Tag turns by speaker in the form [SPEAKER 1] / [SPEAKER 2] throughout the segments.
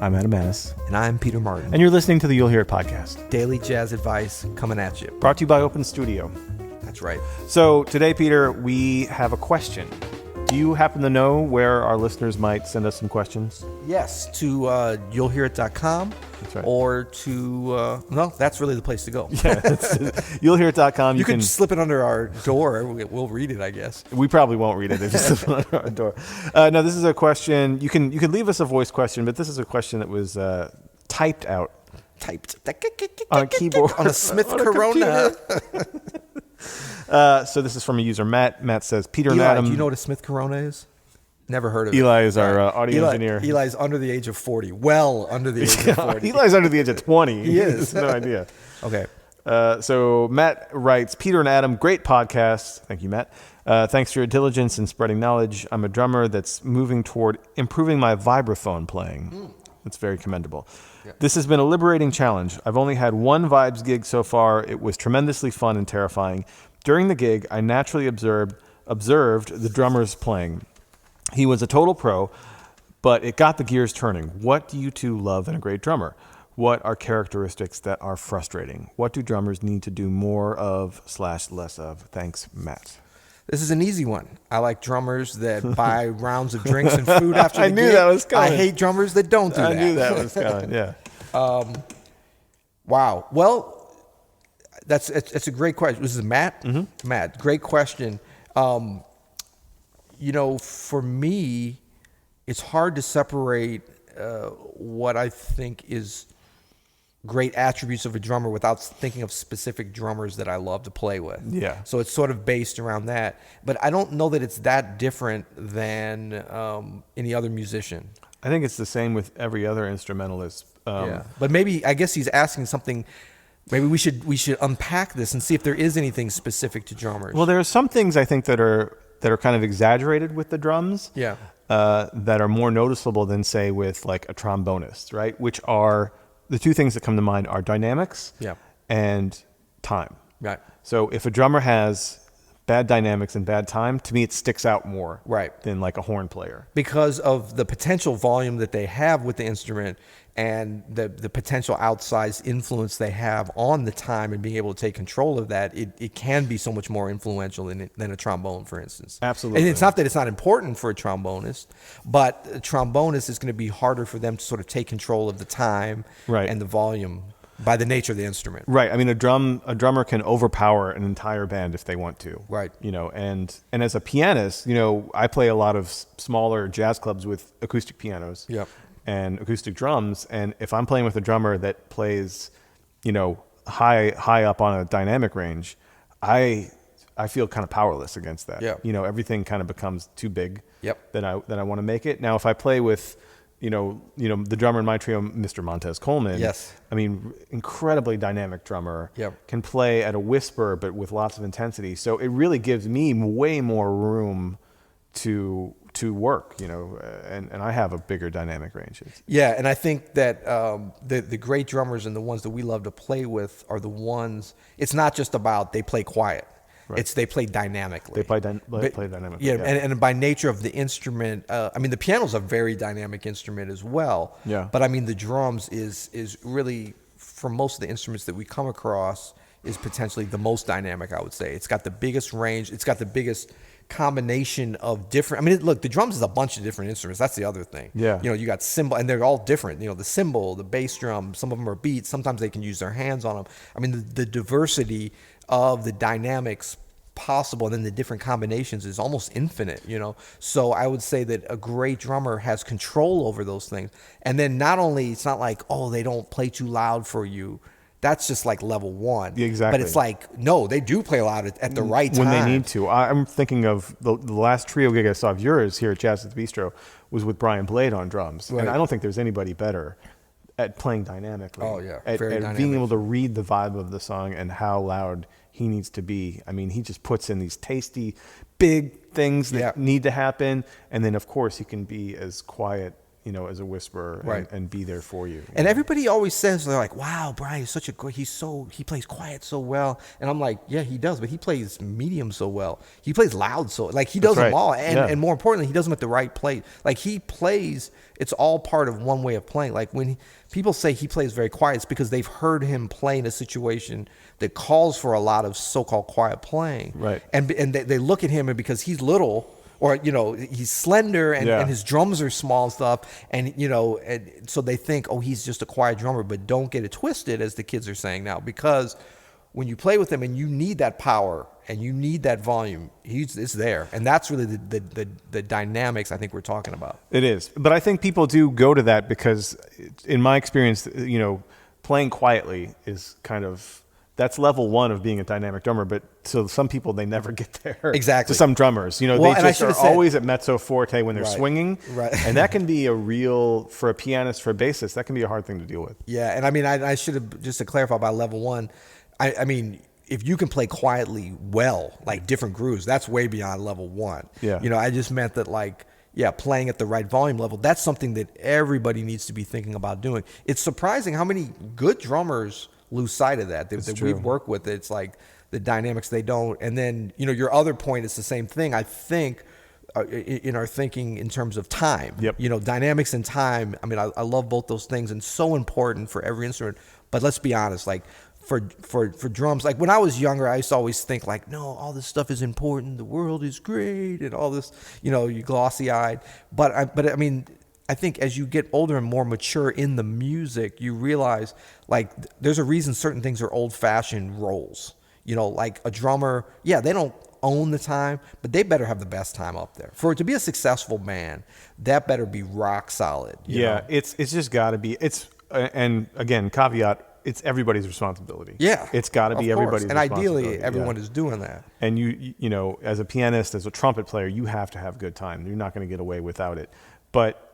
[SPEAKER 1] I'm Adam Maness.
[SPEAKER 2] And I'm Peter Martin.
[SPEAKER 1] And you're listening to the You'll Hear It podcast.
[SPEAKER 2] Daily jazz advice coming at you.
[SPEAKER 1] Brought to you by Open Studio.
[SPEAKER 2] That's right.
[SPEAKER 1] So today, Peter, we have a question. Do you happen to know where our listeners might send us some questions?
[SPEAKER 2] Yes, to you'llhearit.com.
[SPEAKER 1] That's right.
[SPEAKER 2] Or to, no, that's really the place to go.
[SPEAKER 1] Yeah, you'llhearit.com.
[SPEAKER 2] You can slip it under our door. We'll read it, I guess.
[SPEAKER 1] We probably won't read it if you slip it under our door. No, this is a question. You can leave us a voice question, but this is a question that was typed out.
[SPEAKER 2] Typed.
[SPEAKER 1] On a keyboard.
[SPEAKER 2] On a Smith Corona.
[SPEAKER 1] So this is from a user, Matt. Matt says, Peter
[SPEAKER 2] Eli,
[SPEAKER 1] and Adam.
[SPEAKER 2] do you know what a Smith Corona is? Never heard of it.
[SPEAKER 1] Eli is our audio engineer.
[SPEAKER 2] Eli's under the age of 40. Well under the age of 40.
[SPEAKER 1] Eli's under the age of 20.
[SPEAKER 2] He is.
[SPEAKER 1] No idea.
[SPEAKER 2] Okay.
[SPEAKER 1] So Matt writes, Peter and Adam, great podcast. Thank you, Matt. Thanks for your diligence in spreading knowledge. I'm a drummer that's moving toward improving my vibraphone playing. That's very commendable. Yeah. This has been a liberating challenge. I've only had one Vibes gig so far. It was tremendously fun and terrifying. During the gig, I naturally observed the drummers playing. He was a total pro, but it got the gears turning. What do you two love in a great drummer? What are characteristics that are frustrating? What do drummers need to do more of / less of? Thanks, Matt.
[SPEAKER 2] This is an easy one. I like drummers that buy rounds of drinks and food after the gig.
[SPEAKER 1] I knew that was coming.
[SPEAKER 2] I hate drummers that don't do that.
[SPEAKER 1] I knew that was coming, yeah.
[SPEAKER 2] Wow. Well, it's a great question. This is Matt? Mm-hmm. Matt, great question. For me, it's hard to separate what I think is great attributes of a drummer without thinking of specific drummers that I love to play with.
[SPEAKER 1] Yeah.
[SPEAKER 2] So it's sort of based around that. But I don't know that it's that different than any other musician.
[SPEAKER 1] I think it's the same with every other instrumentalist.
[SPEAKER 2] Yeah. But maybe, I guess he's asking something. Maybe we should unpack this and see if there is anything specific to drummers.
[SPEAKER 1] Well, there are some things I think that are kind of exaggerated with the drums.
[SPEAKER 2] Yeah.
[SPEAKER 1] That are more noticeable than, say, with like a trombonist, right? Which are the two things that come to mind are dynamics and time.
[SPEAKER 2] Right.
[SPEAKER 1] So if a drummer has bad dynamics and bad time, to me it sticks out more than like a horn player. Because
[SPEAKER 2] of the potential volume that they have with the instrument and the potential outsized influence they have on the time and being able to take control of that, it can be so much more influential than a trombone, for instance.
[SPEAKER 1] Absolutely.
[SPEAKER 2] And it's not that it's not important for a trombonist, but a trombonist is going to be harder for them to sort of take control of the time and the volume by the nature of the instrument.
[SPEAKER 1] Right. I mean, a drummer can overpower an entire band if they want to.
[SPEAKER 2] Right.
[SPEAKER 1] And as a pianist, I play a lot of smaller jazz clubs with acoustic pianos.
[SPEAKER 2] Yep.
[SPEAKER 1] And acoustic drums, and if I'm playing with a drummer that plays, high up on a dynamic range, I feel kind of powerless against that.
[SPEAKER 2] Yeah.
[SPEAKER 1] Everything kind of becomes too big.
[SPEAKER 2] Yep.
[SPEAKER 1] That I want to make it. Now, if I play with, the drummer in my trio, Mr. Montez Coleman.
[SPEAKER 2] Yes.
[SPEAKER 1] I mean, incredibly dynamic drummer.
[SPEAKER 2] Yep.
[SPEAKER 1] Can play at a whisper, but with lots of intensity. So it really gives me way more room to work, and I have a bigger dynamic range.
[SPEAKER 2] Yeah, and I think that the great drummers and the ones that we love to play with are the ones, it's not just about they play quiet. Right. It's they play dynamically.
[SPEAKER 1] They play dynamically.
[SPEAKER 2] Yeah, and by nature of the instrument, the piano's a very dynamic instrument as well.
[SPEAKER 1] Yeah.
[SPEAKER 2] But the drums is really, for most of the instruments that we come across, is potentially the most dynamic, I would say. It's got the biggest range. It's got the biggest combination of different. Look, the drums is a bunch of different instruments. That's the other thing.
[SPEAKER 1] Yeah.
[SPEAKER 2] You got cymbal, and they're all different. The cymbal, the bass drum. Some of them are beats. Sometimes they can use their hands on them. The diversity of the dynamics possible, and then the different combinations is almost infinite. So I would say that a great drummer has control over those things. And then not only, it's not like, oh, they don't play too loud for you. That's just like level one.
[SPEAKER 1] Exactly.
[SPEAKER 2] But it's like, no, they do play loud at the right time.
[SPEAKER 1] When they need to. I'm thinking of the last trio gig I saw of yours here at Jazz at the Bistro was with Brian Blade on drums. Right. And I don't think there's anybody better at playing dynamically.
[SPEAKER 2] Oh, yeah.
[SPEAKER 1] At
[SPEAKER 2] dynamic.
[SPEAKER 1] Being able to read the vibe of the song and how loud he needs to be. He just puts in these tasty, big things that need to happen. And then, of course, he can be as quiet as a whisperer
[SPEAKER 2] Right.
[SPEAKER 1] and be there for you.
[SPEAKER 2] And everybody always says, they're like, wow, Brian is such a good, he plays quiet so well. And I'm like, yeah, he does, but he plays medium so well. He plays loud so, like, he does
[SPEAKER 1] That's
[SPEAKER 2] them
[SPEAKER 1] right.
[SPEAKER 2] all.
[SPEAKER 1] Yeah.
[SPEAKER 2] And more importantly, he does them at the right place. Like, he plays, it's all part of one way of playing. Like, when people say he plays very quiet, it's because they've heard him play in a situation that calls for a lot of so-called quiet playing.
[SPEAKER 1] Right.
[SPEAKER 2] And they look at him, and because he's little, or, he's slender and his drums are small and stuff. And, and so they think, oh, he's just a quiet drummer. But don't get it twisted, as the kids are saying now, because when you play with him and you need that power and you need that volume, it's there. And that's really the dynamics I think we're talking about.
[SPEAKER 1] It is. But I think people do go to that because, in my experience, playing quietly is kind of, that's level one of being a dynamic drummer. But so some people, they never get there.
[SPEAKER 2] Exactly.
[SPEAKER 1] To some drummers, they just are always at mezzo forte when they're swinging.
[SPEAKER 2] Right.
[SPEAKER 1] And that can be for a pianist, for a bassist, that can be a hard thing to deal with.
[SPEAKER 2] Yeah. And I mean, I should have, just to clarify about level one, I mean, if you can play quietly well, like different grooves, that's way beyond level one.
[SPEAKER 1] Yeah.
[SPEAKER 2] I just meant that, like, playing at the right volume level, that's something that everybody needs to be thinking about doing. It's surprising how many good drummers lose sight of that we've worked with. It's like the dynamics they don't. And then, your other point is the same thing, I think, in our thinking in terms of time.
[SPEAKER 1] Yep.
[SPEAKER 2] Dynamics and time. I mean, I love both those things and so important for every instrument. But let's be honest, like, for drums, like when I was younger, I used to always think, like, no, all this stuff is important, the world is great, and all this, you glossy-eyed. But I mean, I think as you get older and more mature in the music, you realize, like, there's a reason certain things are old-fashioned roles. Like a drummer, they don't own the time, but they better have the best time up there. For it to be a successful band, that better be rock solid. You know?
[SPEAKER 1] It's just got to be. And again, caveat, it's everybody's responsibility.
[SPEAKER 2] Yeah.
[SPEAKER 1] It's got to be everybody's responsibility.
[SPEAKER 2] And ideally, everyone is doing that.
[SPEAKER 1] And you as a pianist, as a trumpet player, you have to have good time. You're not going to get away without it. But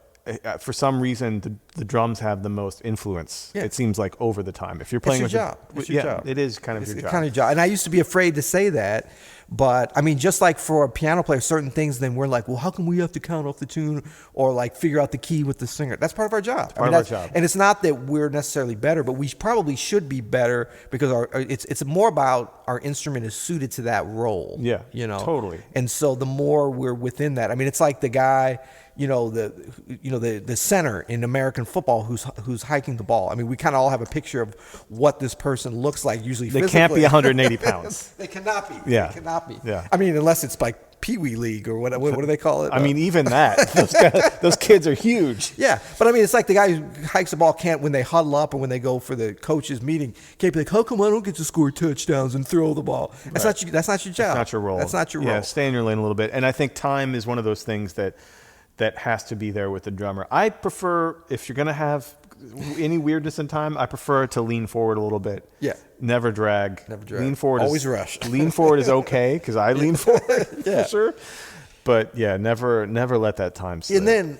[SPEAKER 1] for some reason, the drums have the most influence.
[SPEAKER 2] Yeah.
[SPEAKER 1] It seems like over the time. If you're playing
[SPEAKER 2] it's your job. It's your job.
[SPEAKER 1] It is kind of your job.
[SPEAKER 2] It's kind of job. And I used to be afraid to say that. But I mean, just like for a piano player, certain things, then we're like, well, how come we have to count off the tune or like figure out the key with the singer? That's part of our job.
[SPEAKER 1] Part of our job.
[SPEAKER 2] And it's not that we're necessarily better, but we probably should be better because it's more about our instrument is suited to that role.
[SPEAKER 1] Yeah, totally.
[SPEAKER 2] And so the more we're within that, I mean, it's like the guy, the center in American football who's hiking the ball. I mean, we kind of all have a picture of what this person looks like. Usually,
[SPEAKER 1] they
[SPEAKER 2] physically.
[SPEAKER 1] can't be 180 pounds.
[SPEAKER 2] They cannot be.
[SPEAKER 1] Yeah,
[SPEAKER 2] they cannot be.
[SPEAKER 1] Yeah.
[SPEAKER 2] I mean, unless it's like Pee Wee League or what do they call it?
[SPEAKER 1] I mean, even that. Those kids are huge.
[SPEAKER 2] Yeah, but I mean, it's like the guy who hikes the ball can't, when they huddle up or when they go for the coaches meeting, can't be like, how come I don't get to score touchdowns and throw the ball? That's not your job.
[SPEAKER 1] That's not your role.
[SPEAKER 2] That's not your role.
[SPEAKER 1] Yeah, stay in your lane a little bit. And I think time is one of those things that has to be there with the drummer. I prefer, if you're going to have any weirdness in time, I prefer to lean forward a little bit.
[SPEAKER 2] Yeah.
[SPEAKER 1] Never drag.
[SPEAKER 2] Lean forward. Always rush.
[SPEAKER 1] Lean forward is okay because I lean forward for sure. But yeah, never let that time slip.
[SPEAKER 2] And then,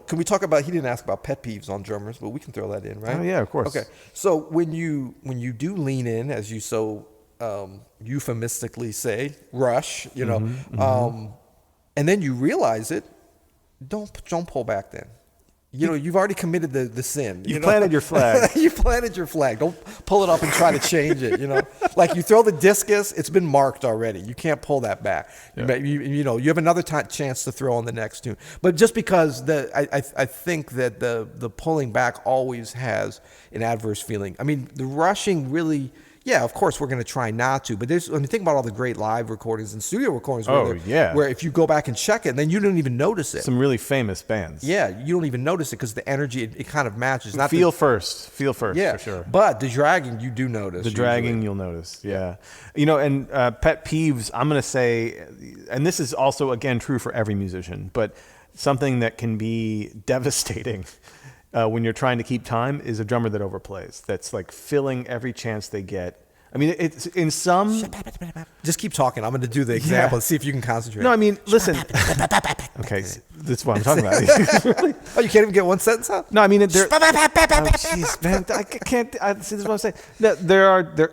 [SPEAKER 2] can we talk about, he didn't ask about pet peeves on drummers, but we can throw that in, right?
[SPEAKER 1] Oh yeah, of course.
[SPEAKER 2] Okay. So when you do lean in, as you so euphemistically say, rush, and then you realize it, don't pull back then. You've already committed the sin.
[SPEAKER 1] You planted your flag.
[SPEAKER 2] You planted your flag. Don't pull it up and try to change it. Like you throw the discus, it's been marked already. You can't pull that back. Yeah. You have another chance to throw on the next tune. But just because I think that the pulling back always has an adverse feeling. I mean, the rushing really. Yeah, of course we're going to try not to, but when you think about all the great live recordings and studio recordings, where if you go back and check it, then you don't even notice it.
[SPEAKER 1] Some really famous bands.
[SPEAKER 2] Yeah, you don't even notice it because the energy it kind of matches. Not
[SPEAKER 1] feel first,
[SPEAKER 2] yeah,
[SPEAKER 1] for sure.
[SPEAKER 2] But the dragging you do notice.
[SPEAKER 1] The dragging you'll notice, yeah. And pet peeves, I'm going to say, and this is also again true for every musician, but something that can be devastating. When you're trying to keep time is a drummer that overplays. That's like filling every chance they get. I mean, it's in some.
[SPEAKER 2] Just keep talking. I'm going to do the example and see if you can concentrate.
[SPEAKER 1] No, I mean, listen. Okay, that's what I'm talking about. Really?
[SPEAKER 2] Oh, you can't even get one sentence out?
[SPEAKER 1] No, I mean, jeez, man, I can't. See, this is what I'm saying. There are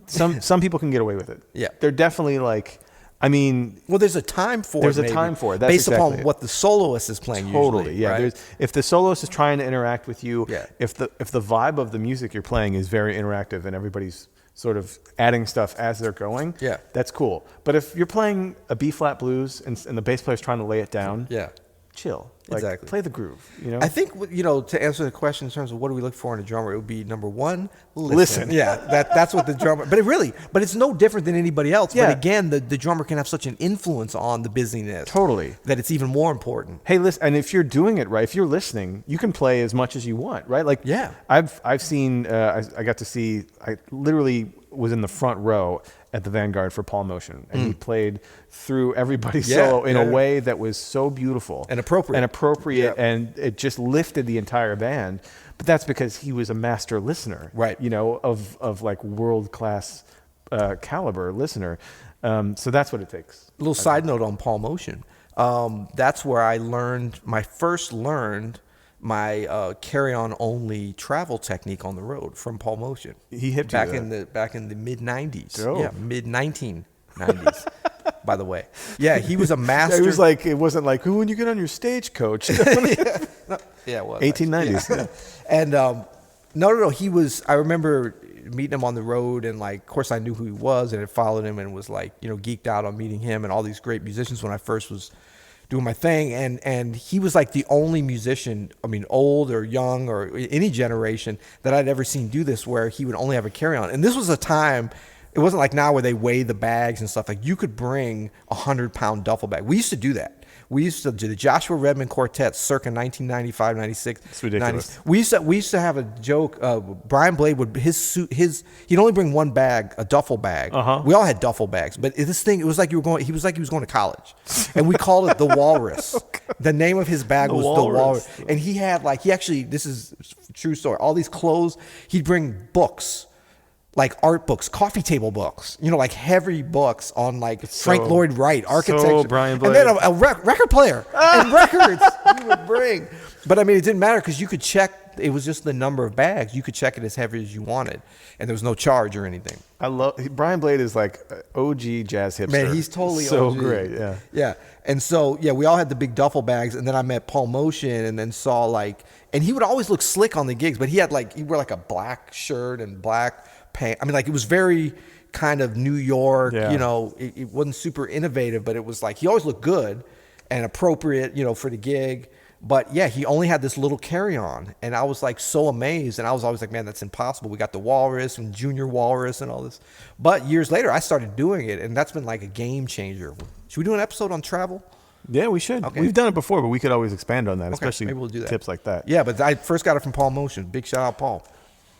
[SPEAKER 1] some people can get away with it.
[SPEAKER 2] Yeah,
[SPEAKER 1] they're definitely like. I mean,
[SPEAKER 2] Well, there's a time for
[SPEAKER 1] there's
[SPEAKER 2] it.
[SPEAKER 1] a time for it. That's
[SPEAKER 2] based
[SPEAKER 1] exactly
[SPEAKER 2] upon what the soloist is playing.
[SPEAKER 1] Totally,
[SPEAKER 2] usually,
[SPEAKER 1] yeah.
[SPEAKER 2] Right?
[SPEAKER 1] If the soloist is trying to interact with you,
[SPEAKER 2] Yeah.
[SPEAKER 1] if the vibe of the music you're playing is very interactive and everybody's sort of adding stuff as they're going,
[SPEAKER 2] Yeah.
[SPEAKER 1] that's cool. But if you're playing a B flat blues and the bass player's trying to lay it down,
[SPEAKER 2] Yeah.
[SPEAKER 1] chill.
[SPEAKER 2] Exactly.
[SPEAKER 1] Play the groove. You know.
[SPEAKER 2] I think to answer the question in terms of what do we look for in a drummer, it would be number one,
[SPEAKER 1] Listen.
[SPEAKER 2] Yeah, that's what the drummer. But it's no different than anybody else.
[SPEAKER 1] Yeah.
[SPEAKER 2] But again, the drummer can have such an influence on the busyness.
[SPEAKER 1] Totally.
[SPEAKER 2] That it's even more important.
[SPEAKER 1] Hey, listen, and if you're doing it right, if you're listening, you can play as much as you want, right? Like,
[SPEAKER 2] Yeah.
[SPEAKER 1] I've seen, I got to see, I literally was in the front row at the Vanguard for Paul Motion, and he played through everybody's solo in a way that was so beautiful
[SPEAKER 2] And appropriate.
[SPEAKER 1] Yeah. And it just lifted the entire band. But that's because he was a master listener,
[SPEAKER 2] Right?
[SPEAKER 1] Of like world class caliber listener. So that's what it takes.
[SPEAKER 2] A little side note on Paul Motion. That's where I learned my carry-on only travel technique on the road from Paul Motion.
[SPEAKER 1] He hipped you
[SPEAKER 2] back in the mid 90s.
[SPEAKER 1] Oh.
[SPEAKER 2] Yeah, mid 1990s. By the way, yeah, he was a master.
[SPEAKER 1] It was like, it wasn't like, when you get on your stagecoach.
[SPEAKER 2] Yeah, it was
[SPEAKER 1] 1890s.
[SPEAKER 2] Yeah. And no, he was. I remember meeting him on the road, and like, of course, I knew who he was, and had followed him, and was like, geeked out on meeting him and all these great musicians when I first was doing my thing. And he was like the only musician, I mean, old or young or any generation, that I'd ever seen do this, where he would only have a carry-on. And this was a time, it wasn't like now where they weigh the bags and stuff. Like, you could bring 100-pound duffel bag. We used to do that. We used to do the Joshua Redman Quartet circa 1995, 96.
[SPEAKER 1] It's ridiculous.
[SPEAKER 2] 90s. We used to have a joke. Brian Blade would he'd only bring one bag, a duffel bag.
[SPEAKER 1] Uh-huh.
[SPEAKER 2] We all had duffel bags, but this thing, it was like he was going to college, and we called it the Walrus. The name of his bag was the Walrus, and he had this is a true story. All these clothes, he'd bring books. Like art books, coffee table books, like heavy books on like Frank Lloyd Wright, architecture.
[SPEAKER 1] So Brian Blade.
[SPEAKER 2] And then a record player and records he would bring. But I mean, it didn't matter because you could check. It was just the number of bags. You could check it as heavy as you wanted, and there was no charge or anything.
[SPEAKER 1] I love Brian Blade is like OG jazz hipster.
[SPEAKER 2] Man, he's totally
[SPEAKER 1] so
[SPEAKER 2] OG.
[SPEAKER 1] great. Yeah.
[SPEAKER 2] Yeah. And so, we all had the big duffel bags, and then I met Paul Motion, and then saw and he would always look slick on the gigs, but he'd wear like a black shirt and black pants. I mean, like, it was very kind of New York,
[SPEAKER 1] Yeah.
[SPEAKER 2] It wasn't super innovative, but it was like, he always looked good and appropriate, for the gig. But yeah, he only had this little carry-on, and I was like so amazed, and I was always like, man, that's impossible. We got the Walrus and Junior Walrus and all this. But years later, I started doing it, and that's been like a game changer. Should we do an episode on travel?
[SPEAKER 1] Yeah, we should.
[SPEAKER 2] Okay.
[SPEAKER 1] We've done it before, but we could always expand on that, especially
[SPEAKER 2] maybe we'll do that.
[SPEAKER 1] tips like that.
[SPEAKER 2] Yeah, but I first got it from Paul Motion. Big shout out, Paul.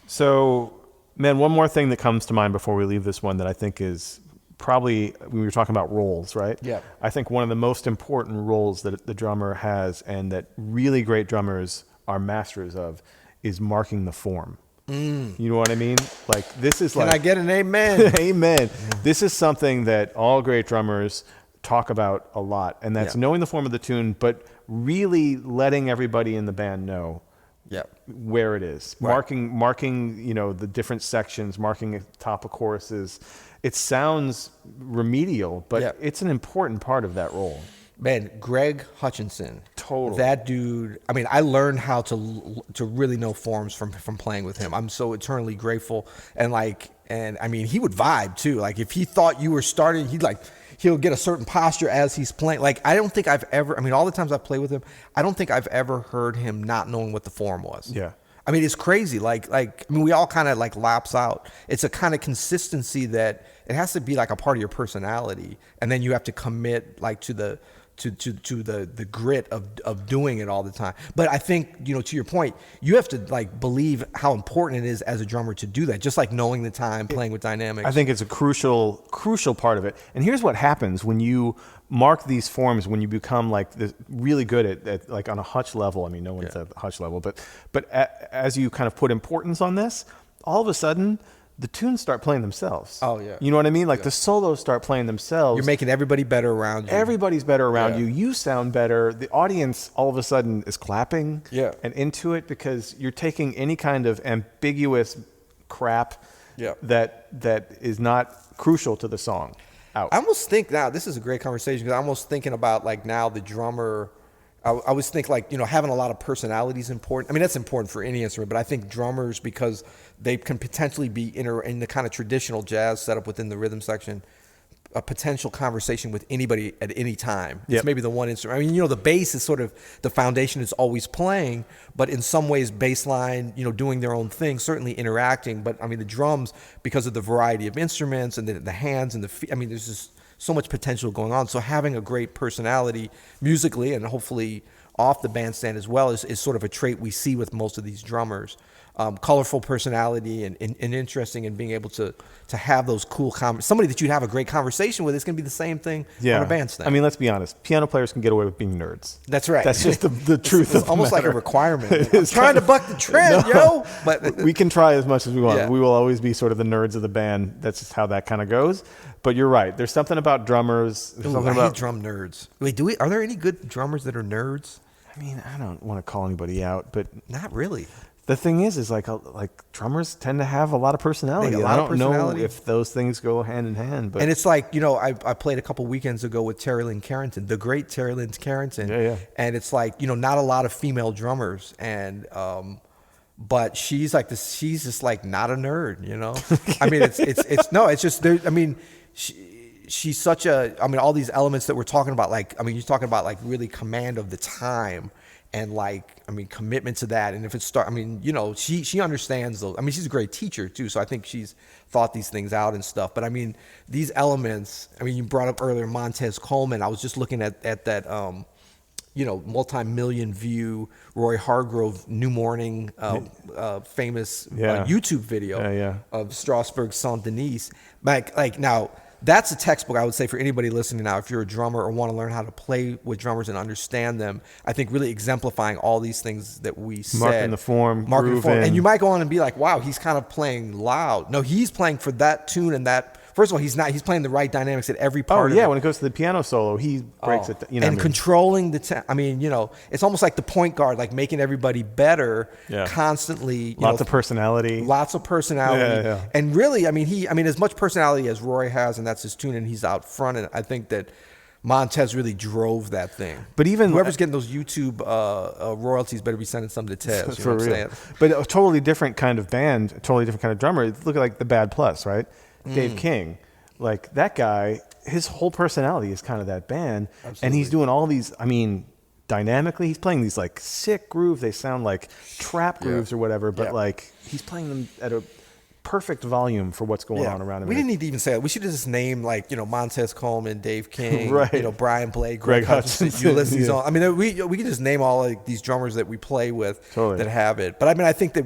[SPEAKER 1] So, man, one more thing that comes to mind before we leave this one that I think is probably, we were talking about roles, right?
[SPEAKER 2] Yeah.
[SPEAKER 1] I think one of the most important roles that the drummer has, and that really great drummers are masters of, is marking the form. You know what I mean? Like, this is
[SPEAKER 2] Can I get an amen?
[SPEAKER 1] Amen. This is something that all great drummers talk about a lot, and that's knowing the form of the tune, but really letting everybody in the band know where it is.
[SPEAKER 2] Right.
[SPEAKER 1] Marking, the different sections, marking the top of choruses. It sounds remedial, but it's an important part of that role.
[SPEAKER 2] Man, Greg Hutchinson.
[SPEAKER 1] Totally.
[SPEAKER 2] That dude, I mean, I learned how to really know forms from playing with him. I'm so eternally grateful. And I mean, he would vibe too. Like, if he thought you were starting, he'll get a certain posture as he's playing. Like, I don't think I've ever, I mean, all the times I've played with him, I don't think I've ever heard him not knowing what the form was.
[SPEAKER 1] Yeah.
[SPEAKER 2] I mean, it's crazy. I mean, we all kind of lapse out. It's a kind of consistency that it has to be like a part of your personality. And then you have to commit to the grit of doing it all the time. But I think, to your point, you have to believe how important it is as a drummer to do that. Just like knowing the time, playing with dynamics.
[SPEAKER 1] I think it's a crucial part of it. And here's what happens when you mark these forms, when you become really good at on a Hutch level. I mean, no one's at the Hutch level, but as you kind of put importance on this, all of a sudden the tunes start playing themselves.
[SPEAKER 2] Oh, yeah.
[SPEAKER 1] You know what I mean? The solos start playing themselves.
[SPEAKER 2] You're making everybody better around you.
[SPEAKER 1] Everybody's better around you. You sound better. The audience all of a sudden is clapping and into it, because you're taking any kind of ambiguous crap that is not crucial to the song. out.
[SPEAKER 2] I almost think now, this is a great conversation, because I'm almost thinking about like now the drummer, I always think like, having a lot of personality is important. I mean, that's important for any instrument, but I think drummers, because they can potentially be in the kind of traditional jazz setup within the rhythm section, a potential conversation with anybody at any time. It's maybe the one instrument. I mean, the bass is sort of the foundation, is always playing, but in some ways bass line, doing their own thing, certainly interacting. But I mean, the drums, because of the variety of instruments and the hands and the feet, I mean, there's just so much potential going on. So having a great personality musically, and hopefully off the bandstand as well, is sort of a trait we see with most of these drummers. Colorful personality and interesting, and being able to have those cool somebody that you'd have a great conversation with. It's going to be the same thing on a bandstand.
[SPEAKER 1] I mean, let's be honest. Piano players can get away with being nerds.
[SPEAKER 2] That's right.
[SPEAKER 1] That's just the truth.
[SPEAKER 2] It's almost like a requirement. I'm trying to buck the trend, yo. But
[SPEAKER 1] we can try as much as we want.
[SPEAKER 2] Yeah.
[SPEAKER 1] We will always be sort of the nerds of the band. That's just how that kind of goes. But you're right. There's something about drummers. There's something
[SPEAKER 2] I
[SPEAKER 1] about
[SPEAKER 2] hate drum nerds. Wait, are there any good drummers that are nerds?
[SPEAKER 1] I mean, I don't want to call anybody out, but
[SPEAKER 2] Not really.
[SPEAKER 1] the thing is like drummers tend to have a lot of personality.
[SPEAKER 2] They got a lot
[SPEAKER 1] I
[SPEAKER 2] of
[SPEAKER 1] don't know
[SPEAKER 2] personality.
[SPEAKER 1] if those things go hand in hand. But
[SPEAKER 2] And it's like, I played a couple weekends ago with Terry Lynn Carrington, the great Terry Lynn Carrington.
[SPEAKER 1] Yeah.
[SPEAKER 2] And it's like, not a lot of female drummers. And, but she's like this, she's just like not a nerd, I mean, it's just there. I mean, she's such all these elements that we're talking about, you're talking about like really command of the time, and commitment to that. And if it she understands those. I mean, she's a great teacher too. So I think she's thought these things out and stuff. But I mean, these elements, you brought up earlier Montez Coleman. I was just looking at that, multi-million view Roy Hargrove New Morning, famous YouTube video of Strasbourg Saint Denis. Now, that's a textbook, I would say, for anybody listening now. If you're a drummer or want to learn how to play with drummers and understand them, I think really exemplifying all these things that we said.
[SPEAKER 1] Marking the form, grooving.
[SPEAKER 2] And you might go on and be like, wow, he's kind of playing loud. No, he's playing for that tune and that. First of all, he's playing the right dynamics at every part of it.
[SPEAKER 1] When it goes to the piano solo, he breaks it.
[SPEAKER 2] Controlling the it's almost like the point guard, like making everybody better constantly.
[SPEAKER 1] Lots of personality.
[SPEAKER 2] Yeah. And really, as much personality as Roy has, and that's his tune, and he's out front. And I think that Montez really drove that thing. But even whoever's getting those YouTube royalties better be sending some to Tez. You know what I'm saying?
[SPEAKER 1] But a totally different kind of band, a totally different kind of drummer. Look at like the Bad Plus, right? Dave King, like that guy, his whole personality is kind of that band. Absolutely. And he's doing all these, dynamically, he's playing these like sick grooves. They sound like trap grooves or whatever, but like he's playing them at a perfect volume for what's going on around him.
[SPEAKER 2] We didn't need to even say that. We should have just named Montez Coleman, Dave King, Brian Blake,
[SPEAKER 1] Greg Hutchinson,
[SPEAKER 2] Ulysses. We can just name all like these drummers that we play with that have it. But I think that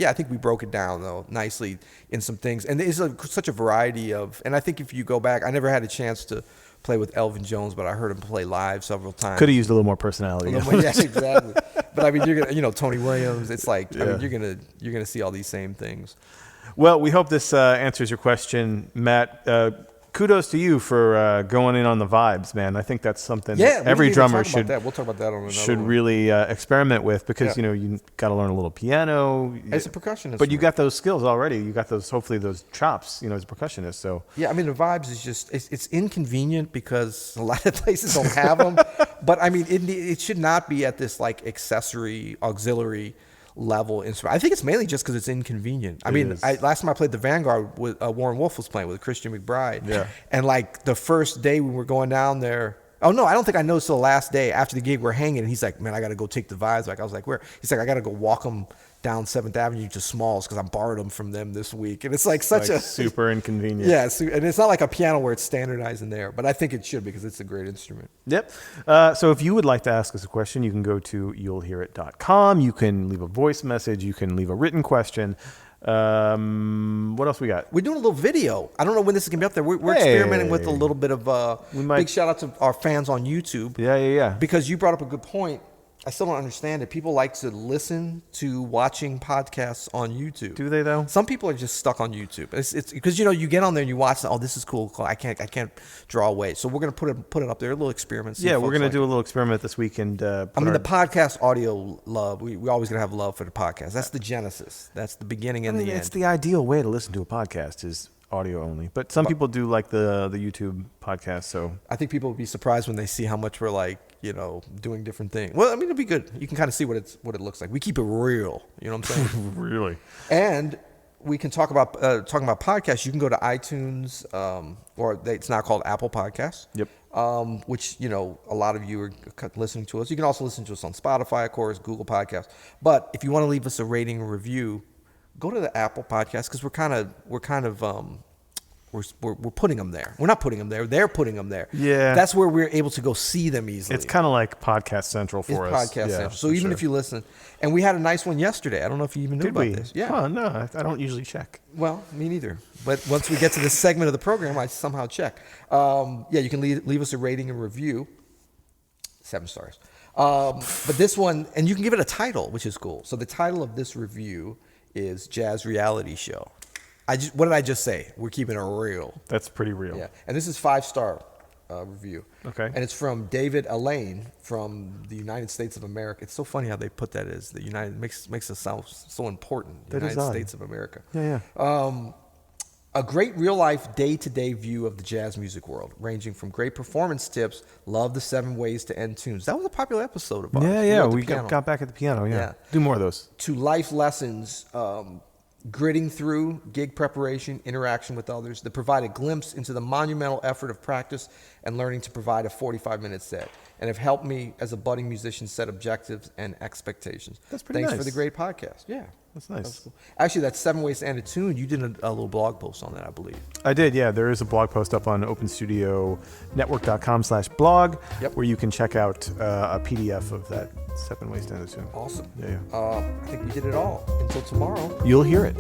[SPEAKER 2] I think we broke it down though nicely in some things. And there's such a variety of, and I think if you go back, I never had a chance to play with Elvin Jones, but I heard him play live several times.
[SPEAKER 1] Could have used a little more personality.
[SPEAKER 2] Yeah, exactly. But you're gonna, Tony Williams. It's like you're gonna see all these same things.
[SPEAKER 1] Well, we hope this answers your question, Matt. Kudos to you for going in on the vibes, man. I think that's something that every drummer should.
[SPEAKER 2] We'll talk about that on another one.
[SPEAKER 1] Really experiment with, because you got to learn a little piano.
[SPEAKER 2] As a percussionist,
[SPEAKER 1] but you got those skills already. You got hopefully those chops, as a percussionist. So
[SPEAKER 2] the vibes is just it's inconvenient because a lot of places don't have them. But it should not be at this like accessory, auxiliary level instrument. I think it's mainly just because it's inconvenient. Last time I played the Vanguard with Warren Wolf was playing with Christian McBride. Yeah. And like the first day we were going down there, oh no, I don't think I noticed the last day after the gig we're hanging, and he's like, man, I got to go take the vibes back. I was like, where? He's like, I got to go walk them down 7th Avenue to Smalls because I borrowed them from them this week. And it's like such a
[SPEAKER 1] super inconvenient.
[SPEAKER 2] Yeah, and it's not like a piano where it's standardized in there, but I think it should because it's a great instrument.
[SPEAKER 1] Yep. So if you would like to ask us a question, you can go to you'llhearit.com. You can leave a voice message. You can leave a written question. What else we got?
[SPEAKER 2] We're doing a little video. I don't know when this is gonna be up there. We're experimenting with a little bit of big shout out to our fans on YouTube.
[SPEAKER 1] Yeah.
[SPEAKER 2] Because you brought up a good point. I still don't understand it. People like to listen to watching podcasts on YouTube.
[SPEAKER 1] Do they though?
[SPEAKER 2] Some people are just stuck on YouTube. It's because you get on there and you watch. Oh, this is cool. I can't draw away. So we're gonna put it up there. A little experiment.
[SPEAKER 1] Yeah, we're gonna do a little experiment this week and.
[SPEAKER 2] The podcast audio love. We always gonna have love for the podcast. That's the genesis. That's the beginning and the end.
[SPEAKER 1] It's the ideal way to listen to a podcast is audio only. But some people do like the YouTube podcast. So
[SPEAKER 2] I think people will be surprised when they see how much we're like, doing different things. Well, I mean, it'll be good. You can kind of see what it looks like. We keep it real. You know what I'm saying?
[SPEAKER 1] really.
[SPEAKER 2] And we can talk about podcasts. You can go to iTunes, it's now called Apple Podcasts.
[SPEAKER 1] Yep.
[SPEAKER 2] Which, a lot of you are listening to us. You can also listen to us on Spotify, of course, Google Podcasts. But if you want to leave us a rating and review, go to the Apple Podcast, because we're putting them there. We're not putting them there. They're putting them there.
[SPEAKER 1] Yeah.
[SPEAKER 2] That's where we're able to go see them easily.
[SPEAKER 1] It's kind of like Podcast Central for us.
[SPEAKER 2] Podcast Central. So even if you listen, and we had a nice one yesterday. I don't know if you even knew about this.
[SPEAKER 1] Yeah. Oh, no, I don't usually check.
[SPEAKER 2] Well, me neither. But once we get to this segment of the program, I somehow check. You can leave us a rating and review. 7 stars. But this one, and you can give it a title, which is cool. So the title of this review is Jazz Reality Show. What did I just say? We're keeping it real.
[SPEAKER 1] That's pretty real.
[SPEAKER 2] Yeah, and this is 5-star review.
[SPEAKER 1] Okay.
[SPEAKER 2] And it's from David Elaine from the United States of America. It's so funny how they put that as the United makes us sound so important. The United States of America.
[SPEAKER 1] Yeah.
[SPEAKER 2] A great real-life, day-to-day view of the jazz music world, ranging from great performance tips, love the 7 ways to end tunes. That was a popular episode of ours.
[SPEAKER 1] Yeah. We got back at the piano. Yeah. Do more of those.
[SPEAKER 2] To life lessons, gritting through, gig preparation, interaction with others that provide a glimpse into the monumental effort of practice and learning to provide a 45-minute set, and have helped me as a budding musician set objectives and expectations.
[SPEAKER 1] That's pretty
[SPEAKER 2] Thanks
[SPEAKER 1] nice.
[SPEAKER 2] for the great podcast. Yeah.
[SPEAKER 1] That's nice.
[SPEAKER 2] That's cool. Actually, that's 7 ways to end a tune. You did a little blog post on that, I believe.
[SPEAKER 1] I did, yeah. There is a blog post up on openstudio.network.com/blog where you can check out a PDF of that 7 ways to end a tune.
[SPEAKER 2] Awesome.
[SPEAKER 1] Yeah.
[SPEAKER 2] I think we did it all. Until tomorrow.
[SPEAKER 1] You'll hear it.